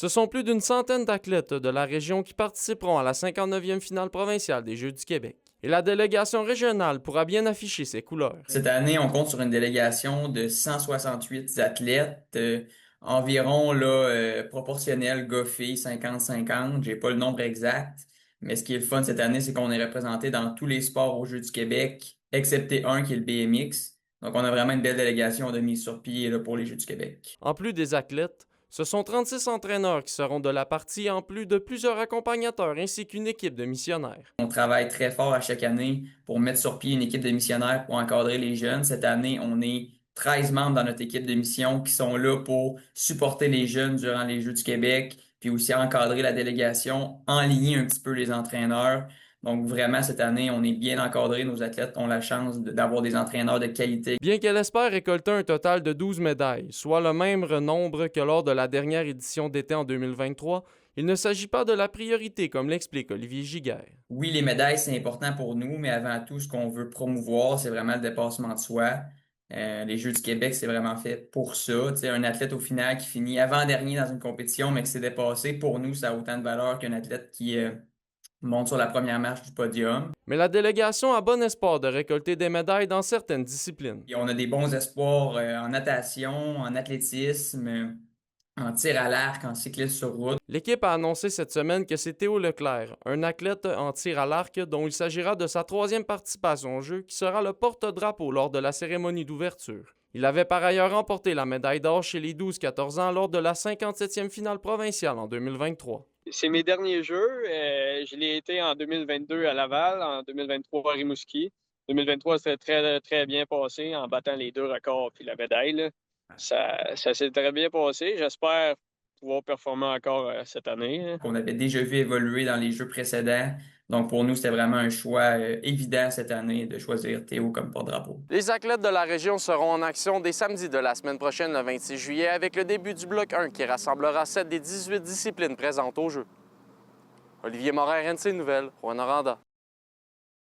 Ce sont plus d'une centaine d'athlètes de la région qui participeront à la 59e finale provinciale des Jeux du Québec. Et la délégation régionale pourra bien afficher ses couleurs. Cette année, on compte sur une délégation de 168 athlètes, environ là, proportionnel gars-filles, 50-50. J'ai pas le nombre exact, mais ce qui est le fun cette année, c'est qu'on est représenté dans tous les sports aux Jeux du Québec, excepté un qui est le BMX. Donc, on a vraiment une belle délégation de mise sur pied là, pour les Jeux du Québec. En plus des athlètes, ce sont 36 entraîneurs qui seront de la partie en plus de plusieurs accompagnateurs ainsi qu'une équipe de missionnaires. On travaille très fort à chaque année pour mettre sur pied une équipe de missionnaires pour encadrer les jeunes. Cette année, on est 13 membres dans notre équipe de mission qui sont là pour supporter les jeunes durant les Jeux du Québec, puis aussi encadrer la délégation, enligner un petit peu les entraîneurs. Donc vraiment, cette année, on est bien encadré. Nos athlètes ont la chance d'avoir des entraîneurs de qualité. Bien qu'elle espère récolter un total de 12 médailles, soit le même nombre que lors de la dernière édition d'été en 2023, il ne s'agit pas de la priorité, comme l'explique Olivier Giguère. Oui, les médailles, c'est important pour nous, mais avant tout, ce qu'on veut promouvoir, c'est vraiment le dépassement de soi. Les Jeux du Québec, c'est vraiment fait pour ça. Tu sais, un athlète au final qui finit avant-dernier dans une compétition, mais qui s'est dépassé, pour nous, ça a autant de valeur qu'un athlète qui monte sur la première marche du podium. Mais la délégation a bon espoir de récolter des médailles dans certaines disciplines. Et on a des bons espoirs en natation, en athlétisme, en tir à l'arc, en cyclisme sur route. L'équipe a annoncé cette semaine que c'est Théo Leclerc, un athlète en tir à l'arc dont il s'agira de sa troisième participation au jeu, qui sera le porte-drapeau lors de la cérémonie d'ouverture. Il avait par ailleurs remporté la médaille d'or chez les 12-14 ans lors de la 57e finale provinciale en 2023. C'est mes derniers jeux. Je l'ai été en 2022 à Laval, en 2023 à Rimouski. 2023, c'était très, très bien passé en battant les deux records puis la médaille, là. Ça s'est très bien passé. J'espère pouvoir performer encore cette année, hein. Qu'on avait déjà vu évoluer dans les jeux précédents. Donc, pour nous, c'était vraiment un choix évident cette année de choisir Théo comme porte-drapeau. Les athlètes de la région seront en action dès samedi de la semaine prochaine, le 26 juillet, avec le début du bloc 1 qui rassemblera 7 des 18 disciplines présentes au jeu. Olivier Morin, RNC Nouvelles, Rwanda.